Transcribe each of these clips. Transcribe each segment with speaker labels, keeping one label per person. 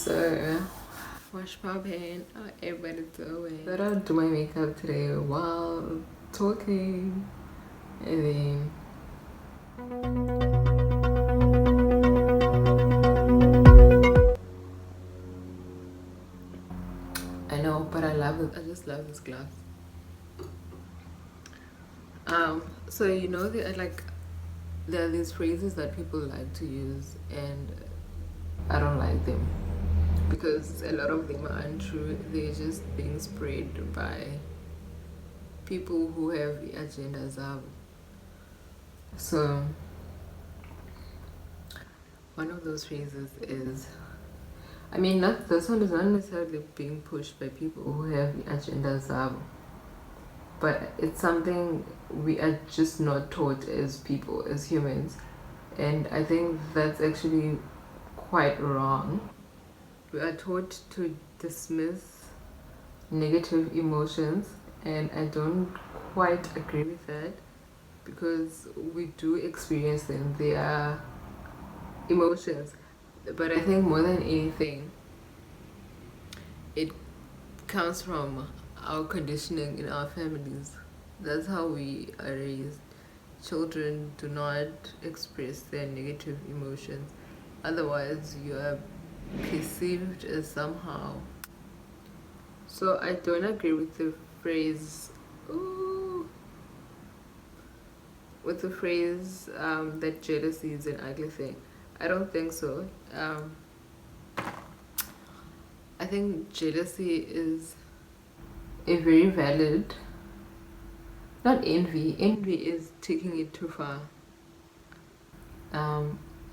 Speaker 1: So, what's poppin'? How everybody doing? I thought I'd do my makeup today while talking, and then I know, but I love it. I just love this glass. So you know, there are these phrases that people like to use, and I don't like them because a lot of them are untrue. They're just being spread by people who have agendas up. So one of those phrases is, I mean, not this one is not necessarily being pushed by people who have agendas up, but it's something we are just not taught as people, as humans, and I think that's actually quite wrong. We are taught to dismiss negative emotions, and I don't quite agree with that because we do experience them. They are emotions, but I think more than anything, it comes from our conditioning in our families. That's how we are raised. Children do not express their negative emotions, otherwise, you are perceived as somehow. So, I don't agree with the phrase, ooh, that jealousy is an ugly thing. I don't think so. I think jealousy is a very valid, not envy. Envy is taking it too far.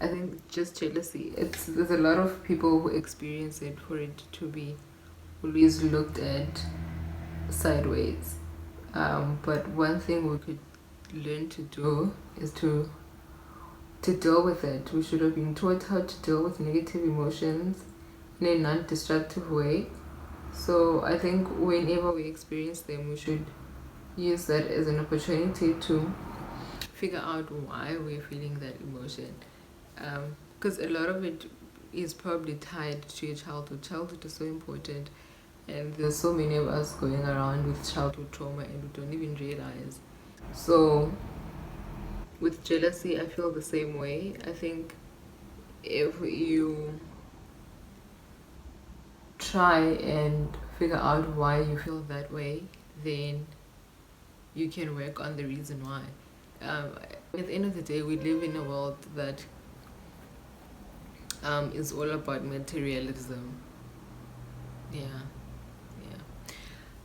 Speaker 1: I think just jealousy. There's a lot of people who experience it for it to be always looked at sideways. But one thing we could learn to do is to deal with it. We should have been taught how to deal with negative emotions in a non-destructive way. So I think whenever we experience them, we should use that as an opportunity to figure out why we're feeling that emotion. Because a lot of it is probably tied to your childhood. Childhood is so important, and there's so many of us going around with childhood trauma and we don't even realize. So with jealousy, I feel the same way. I think if you try and figure out why you feel that way, then you can work on the reason why. At the end of the day, we live in a world that is all about materialism. Yeah.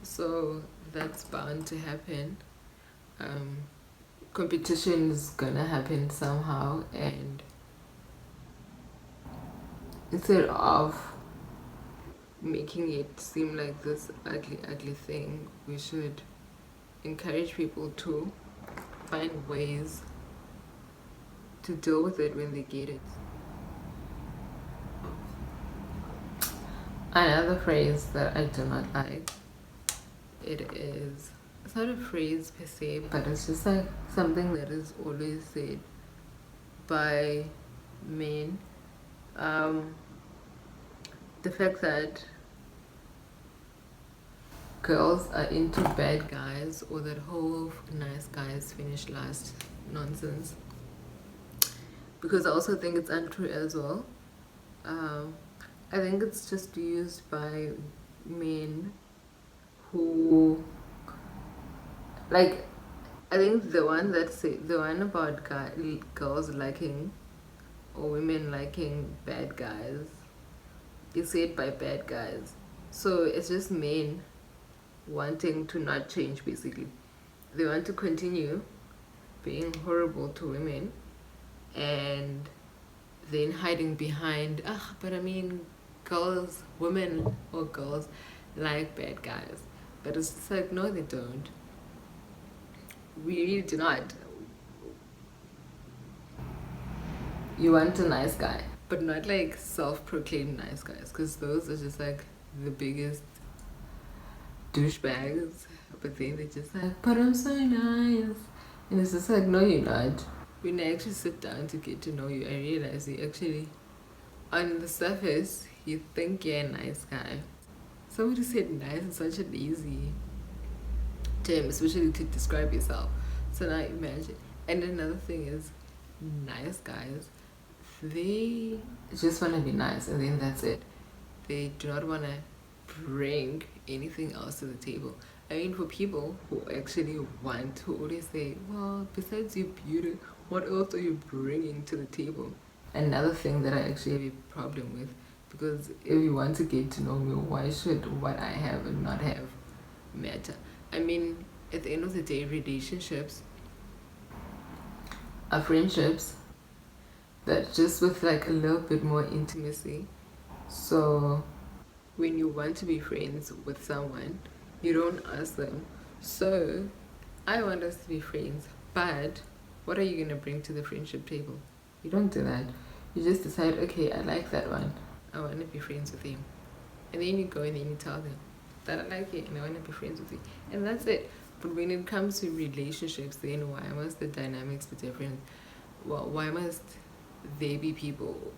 Speaker 1: So that's bound to happen. Competition is gonna happen somehow, and instead of making it seem like this ugly thing, we should encourage people to find ways to deal with it when they get it. Another phrase that I do not like, it's not a phrase per se, but it's just like something that is always said by men. The fact that girls are into bad guys, or that whole nice guys finish last nonsense, because I also think it's untrue as well. I think it's just used by men who, like, I think the one about girls liking, or women liking bad guys, is said by bad guys. So it's just men wanting to not change, basically. They want to continue being horrible to women and then hiding behind, but I mean, women or girls like bad guys. But it's just like, no, they don't. We really do not. You want a nice guy, but not like self-proclaimed nice guys, because those are just like the biggest douchebags. But then they're just like, but I'm so nice. And it's just like, no, you're not. When I actually sit down to get to know you, I realize you actually, on the surface, you think you're a nice guy. Somebody said nice is such an easy term, especially to describe yourself. So now imagine. And another thing is, nice guys, they just want to be nice and then that's it. They do not want to bring anything else to the table. I mean, for people who actually want to always say, well, besides your beauty, what else are you bringing to the table? Another thing that I actually have a problem with, because if you want to get to know me, why should what I have and not have matter? I mean, at the end of the day, relationships are friendships that just with like a little bit more intimacy. So when you want to be friends with someone, you don't ask them, so I want us to be friends, but what are you going to bring to the friendship table? You don't do that. You just decide, okay, I like that one, I want to be friends with him. And then you go and then you tell them that I like it and I want to be friends with you. And that's it. But when it comes to relationships, then why must the dynamics be different? Well, why must there be people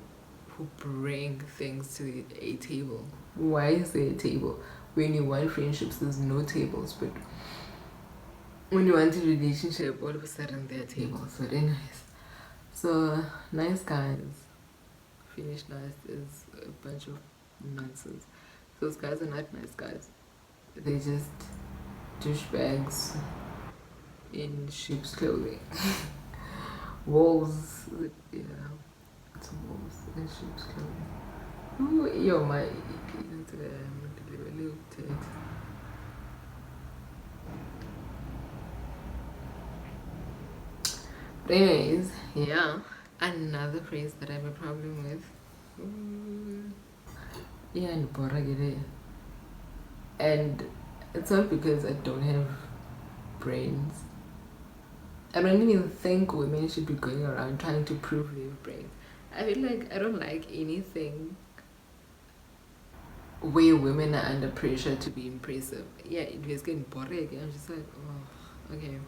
Speaker 1: who bring things to a table? Why is there a table? When you want friendships, there's no tables. But when you want a relationship, all of a sudden there are tables. So they're nice. So nice guys, finish nice is a bunch of nonsense. Those guys are not nice guys. They just douchebags in sheep's clothing. Wolves, yeah, it's wolves in sheep's clothing. Ooh, yo, my but anyways, yeah, another phrase that I have a problem with. Yeah, and it's not because I don't have brains. I don't even think women should be going around trying to prove they have brains. I feel like I don't like anything where women are under pressure to be impressive. Yeah, it was getting boring. I'm just like, oh, okay.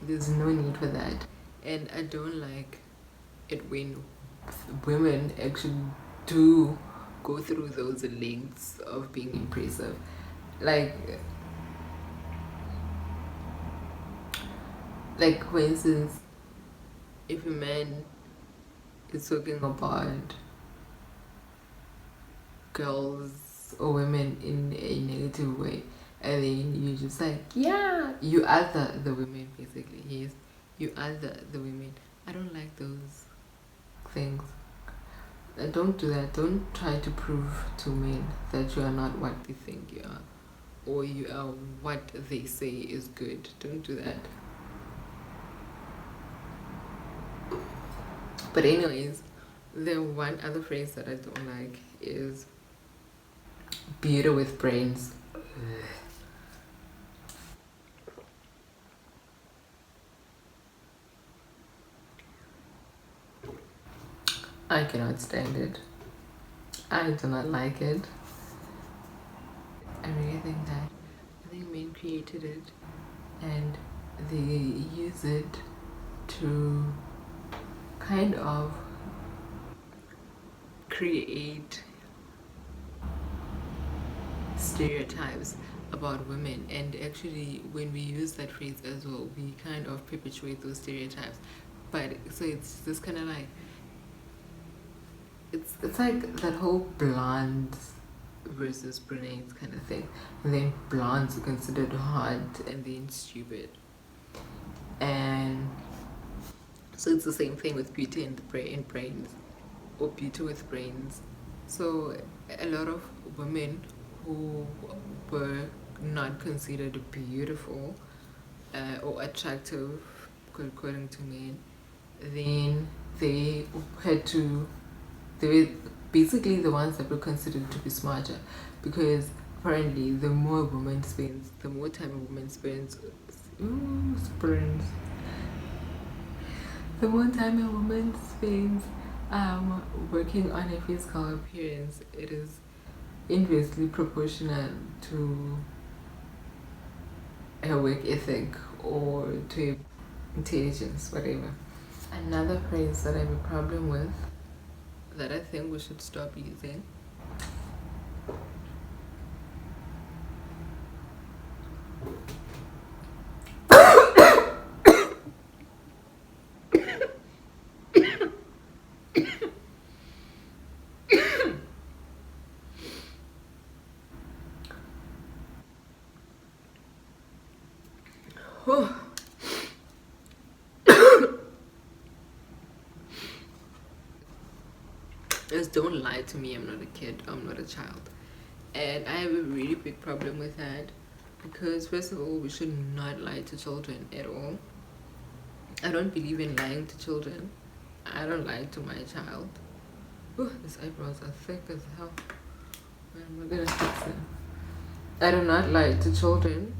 Speaker 1: There's no need for that. And I don't like it when women actually do go through those lengths of being impressive. Like for instance, if a man is talking about girls or women in a negative way, and then you just like, yeah, you other the women basically. Yes, you other the women. I don't like those things. Don't do that. Don't try to prove to men that you are not what they think you are, or you are what they say is good. Don't do that. But anyways, the one other phrase that I don't like is beauty with brains. I cannot stand it. I do not like it. I really think that men created it and they use it to kind of create stereotypes about women, and actually when we use that phrase as well, we kind of perpetuate those stereotypes. But so it's just kind of like it's like that whole blondes versus brunettes kind of thing, and then blondes are considered hot and then stupid, and so it's the same thing with beauty and brains, or beauty with brains. So a lot of women who were not considered beautiful or attractive according to men, then they were basically the ones that were considered to be smarter, because apparently the more a woman spends, the more time a woman spends, the more time a woman spends working on her physical appearance, it is inversely proportional to her work ethic or to her intelligence, whatever. Another phrase that I have a problem with, that I think we should stop using, don't lie to me. I'm not a kid. I'm not a child. And I have a really big problem with that, because first of all, we should not lie to children at all. I don't believe in lying to children. I don't lie to my child. Oh, these eyebrows are thick as hell. I'm gonna fix them. I do not lie to children.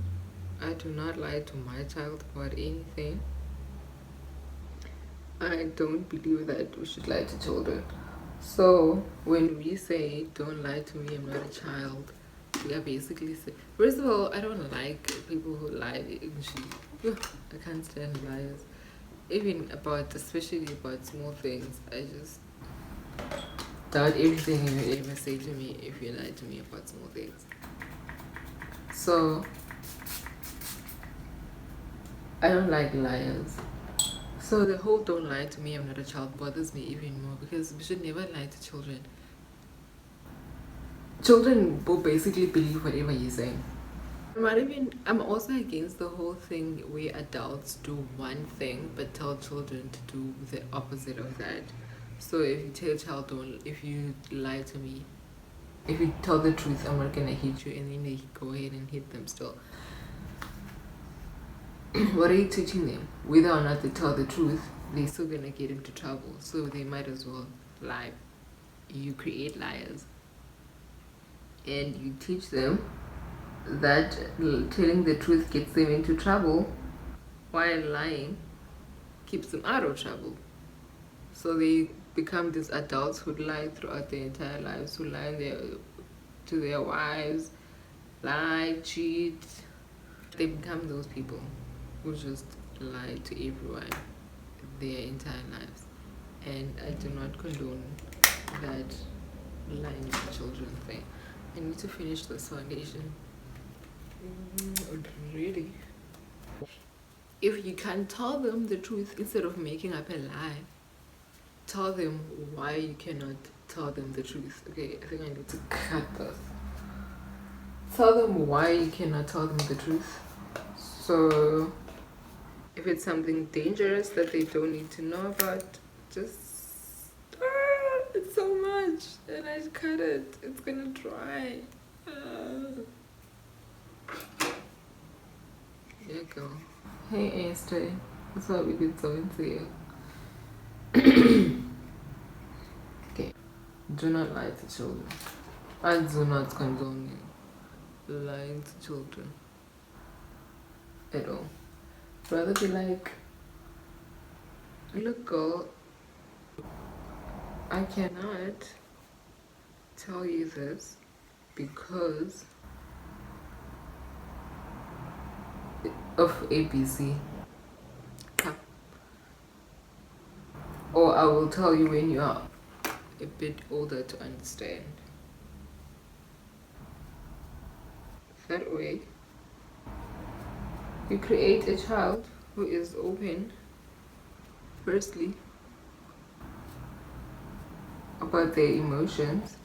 Speaker 1: I do not lie to my child about anything. I don't believe that we should lie to children. So when we say don't lie to me, I'm not a child, we are basically saying, first of all, I don't like people who lie. I can't stand liars. Even especially about small things. I just doubt everything you ever say to me if you lie to me about small things. So I don't like liars. So the whole don't lie to me, I'm not a child bothers me even more, because we should never lie to children. Children will basically believe whatever you say. I'm also against the whole thing where adults do one thing but tell children to do the opposite of that. So if you tell a child, if you lie to me, if you tell the truth, I'm not gonna hit you, and then they go ahead and hit them still. What are you teaching them? Whether or not they tell the truth, they're still gonna get into trouble. So they might as well lie. You create liars, and you teach them that telling the truth gets them into trouble, while lying keeps them out of trouble. So they become these adults who lie throughout their entire lives, who lie to their wives, lie, cheat. They become those people who just lie to everyone their entire lives. And I do not condone that lying to children thing. I need to finish this foundation. Really? If you can tell them the truth instead of making up a lie, tell them why you cannot tell them the truth. Okay, I think I need to cut this. Tell them why you cannot tell them the truth. So if it's something dangerous that they don't need to know about, just it's so much, and I cut it. It's gonna dry. There you go. Hey Esther, that's what we did so into you. Okay, do not lie to children. I do not condone lying to children at all. Rather be like, look girl, I cannot tell you this because of ABC. Or I will tell you when you are a bit older to understand. That way, you create a child who is open, firstly, about their emotions.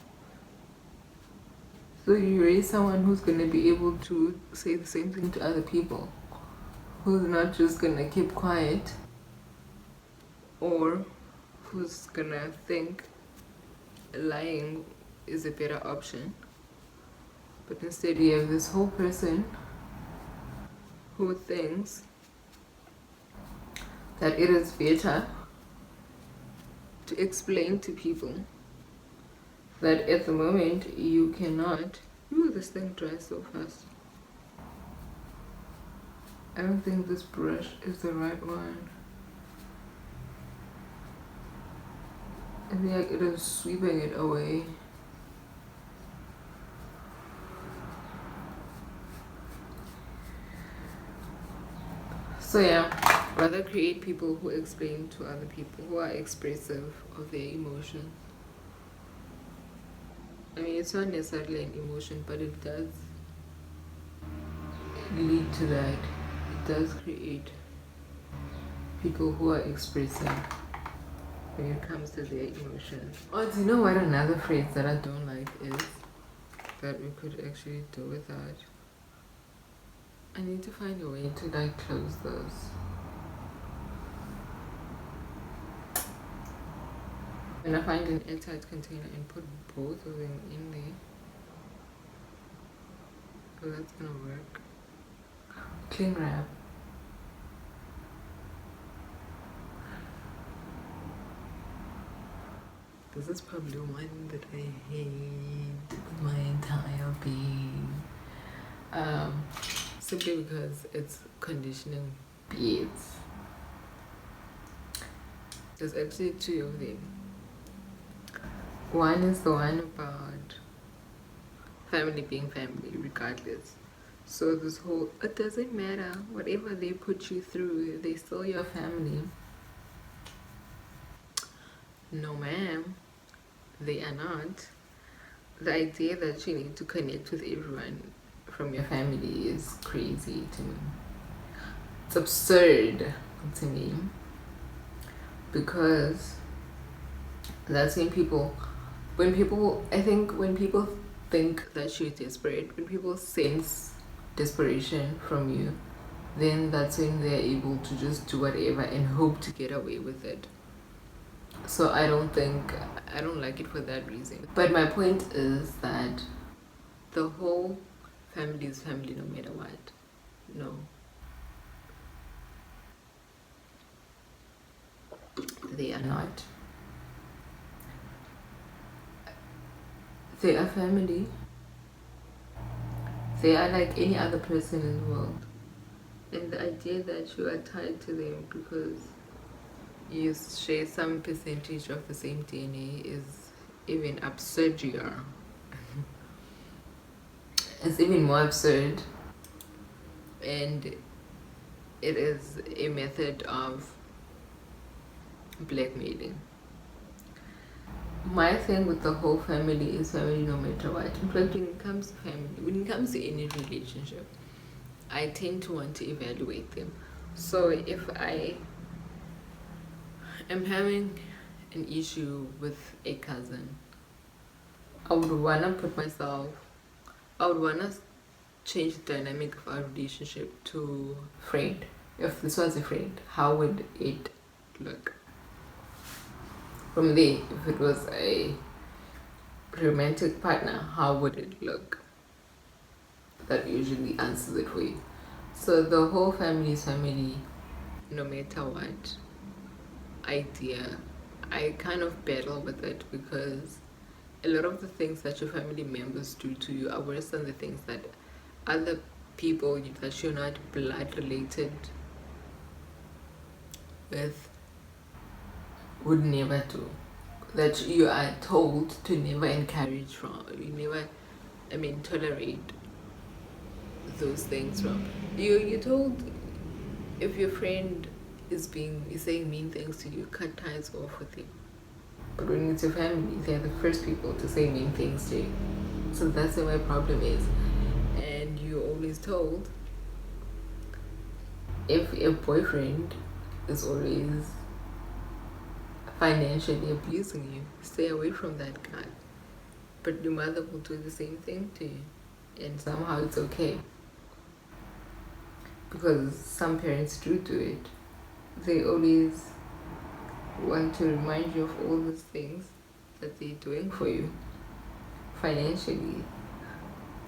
Speaker 1: So you raise someone who's going to be able to say the same thing to other people, who's not just going to keep quiet, or who's going to think lying is a better option. But instead you have this whole person who thinks that it is better to explain to people that at the moment you cannot. Ooh, this thing dries so fast. I don't think this brush is the right one. I feel like it is sweeping it away. So yeah, rather create people who explain to other people, who are expressive of their emotions. I mean, it's not necessarily an emotion, but it does lead to that. It does create people who are expressive when it comes to their emotions. Oh, do you know what another phrase that I don't like is? That we could actually do without. I need to find a way to like close those. When I find an airtight container and put both of them in there, so that's gonna work. Cling wrap. This is probably one that I hate with my entire being. Simply because it's conditioning beads. There's actually two of them. One is the one about family being family regardless. So this whole, it doesn't matter, whatever they put you through, they still your family. No ma'am, they are not. The idea that you need to connect with everyone from your family is crazy to me. It's absurd to me, because that's when people think that you're desperate, when people sense desperation from you, then that's when they're able to just do whatever and hope to get away with it. So I don't like it for that reason. But my point is that the whole family is family no matter what. No. They are not. They are family. They are like any other person in the world. And the idea that you are tied to them because you share some percentage of the same DNA is even absurdier. It's even more absurd. And it is a method of blackmailing. My thing with the whole family is family no matter what. In fact, when it comes to family, when it comes to any relationship, I tend to want to evaluate them. So if I am having an issue with a cousin, I would want to change the dynamic of our relationship to friend. If this was a friend, how would it look? From there, if it was a romantic partner, how would it look? That usually answers it for you. So the whole family is family no matter what idea, I kind of battle with it, because a lot of the things that your family members do to you are worse than the things that other people that you're not blood related with would never do, that you are told to never encourage from, you never, tolerate those things from. You're told, if your friend is saying mean things to you, cut ties off with him. But when it's your family, they're the first people to say mean things to you. So that's where my problem is. And you're always told, if a boyfriend is always financially abusing you, stay away from that guy. But your mother will do the same thing to you, and somehow it's okay, because some parents do it. They always want to remind you of all those things that they're doing for you financially,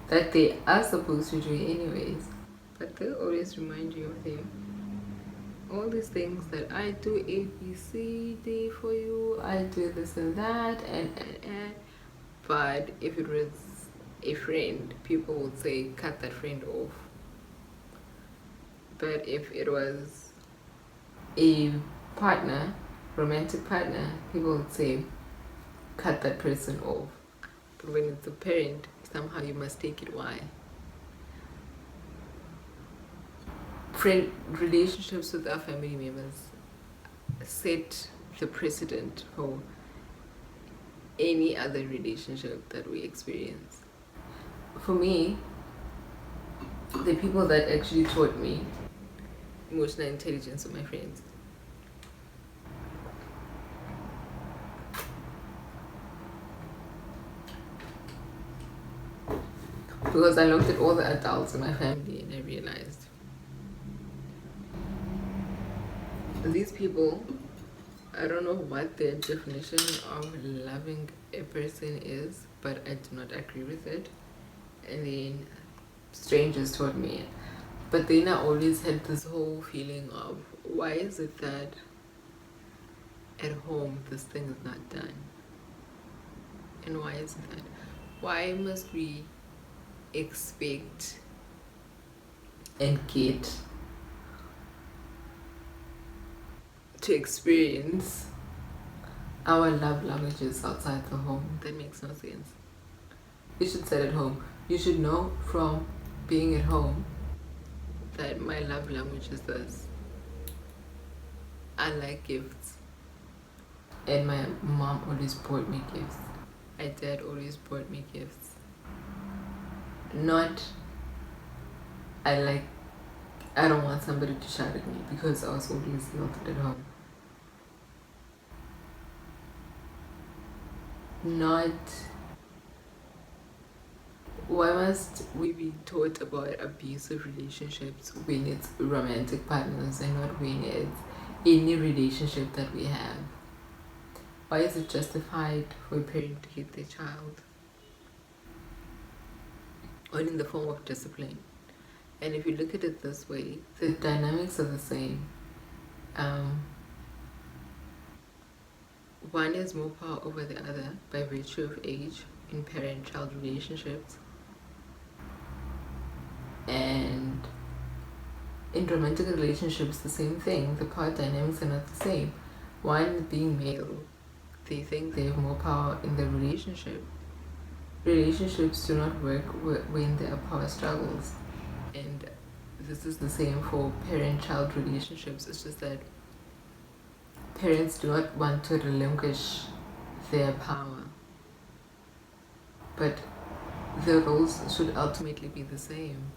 Speaker 1: that they are supposed to do anyways, but they'll always remind you of them. All these things that I do A, B, C, D for you, I do this and that, and. But if it was a friend, people would say, cut that friend off. But if it was a partner, romantic partner, people would say, cut that person off. But when it's a parent, somehow you must take it. Why? Friend relationships with our family members set the precedent for any other relationship that we experience. For me, the people that actually taught me emotional intelligence were my friends. Because I looked at all the adults in my family and I realized these people I don't know what their definition of loving a person is, but I do not agree with it. And then strangers taught me it. But then I always had this whole feeling of, why is it that at home this thing is not done? And why is that? Why must we expect and get to experience our love languages outside the home? That makes no sense. You should set at home. You should know from being at home that my love language is this. I like gifts. And my mom always bought me gifts. My dad always bought me gifts. Not, I don't want somebody to shout at me because I was always yelled at home. Not, why must we be taught about abusive relationships when it's romantic partners and not when it's any relationship that we have? Why is it justified for a parent to hit their child? Or in the form of discipline. And if you look at it this way, the dynamics are the same. One has more power over the other by virtue of age in parent-child relationships. And in romantic relationships, the same thing. The power dynamics are not the same. One being male, they think they have more power in the relationship. Relationships do not work when there are power struggles. And this is the same for parent-child relationships. It's just that parents do not want to relinquish their power. But the roles should ultimately be the same.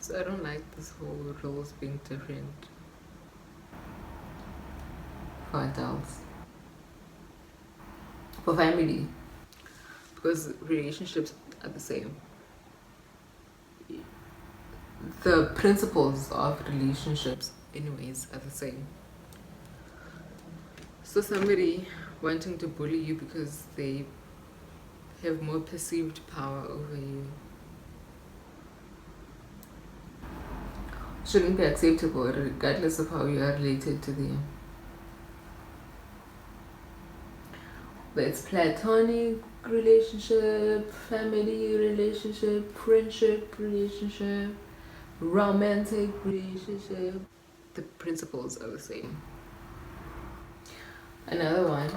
Speaker 1: So I don't like this whole roles being different for adults. For family. Because relationships are the same. The principles of relationships anyways are the same. So somebody wanting to bully you because they have more perceived power over you shouldn't be acceptable regardless of how you are related to them. But it's platonic relationship, family relationship, friendship relationship, romantic relationship. The principles are the same. Another one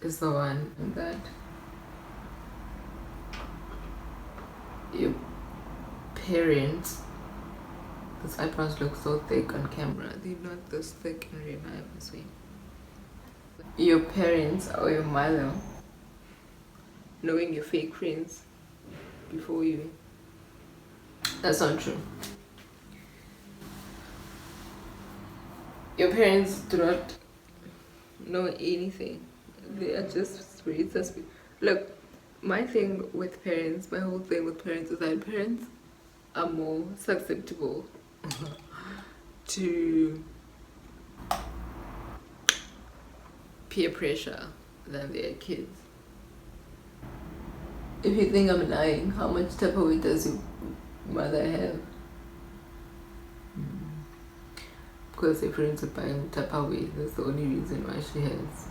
Speaker 1: is the one that your parents, those eyebrows look so thick on camera, they're not this thick in real life, I swear. Your parents or your mother knowing your fake friends before you. That's not true. Your parents do not know anything. They are just very suspect. Look, my thing with parents, my whole thing with parents is that parents are more susceptible to peer pressure than their kids. If you think I'm lying, how much Tupperware does your mother have? Because her friends are buying Tupperware, that's the only reason why she has.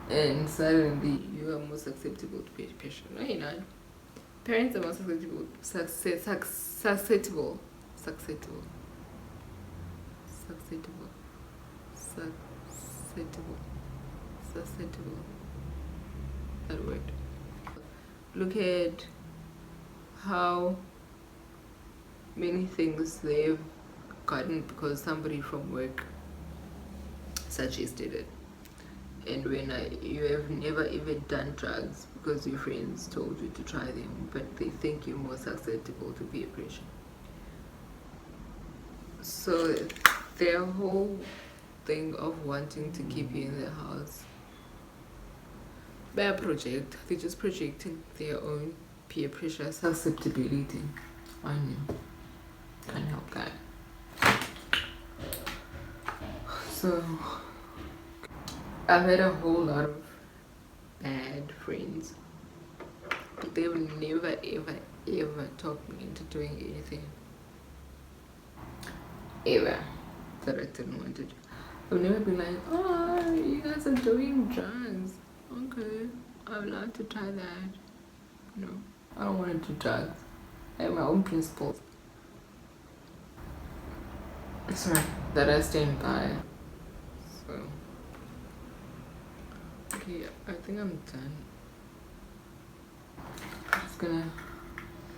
Speaker 1: And suddenly you are more susceptible to peer pressure. No, you're not. Parents are more susceptible. Susceptible. That word. Look at how many things they've gotten because somebody from work suggested it. And when you have never even done drugs because your friends told you to try them, but they think you're more susceptible to peer pressure. So their whole thing of wanting to keep you in their house, by a project, they're just projecting their own peer pressure susceptibility on you. Can't help that. So I've had a whole lot of bad friends, but they will never ever ever talk me into doing anything ever that I didn't want to do. I've never been like, oh, you guys are doing drugs. Okay, I would like to try that. No, I don't want to do drugs. I have my own principles. Sorry, that I stand by. So, okay, I think I'm done. I'm just gonna.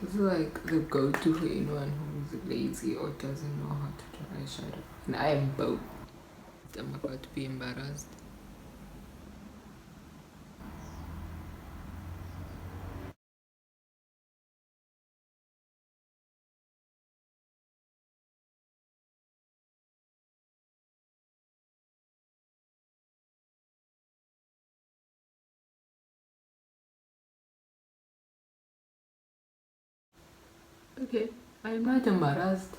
Speaker 1: This is like the go-to for anyone who's lazy or doesn't know how to do eyeshadow. And I am both. I'm about to be embarrassed. Okay, I'm not embarrassed.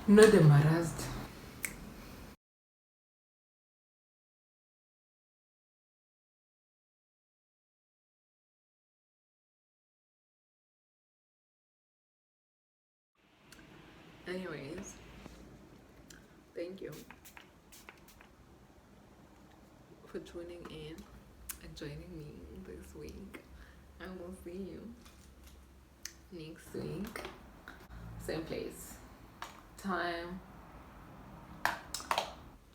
Speaker 1: Not embarrassed. Anyways, thank you for tuning in and joining me this week. I will see you next week. Same place, time.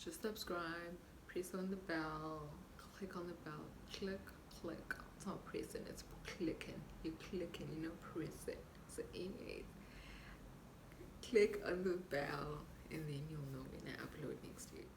Speaker 1: Just subscribe, press on the bell, click on the bell, click. It's not pressing, it's clicking. You're clicking, you know, press it. So anyways, click on the bell and then you'll know when I upload next week.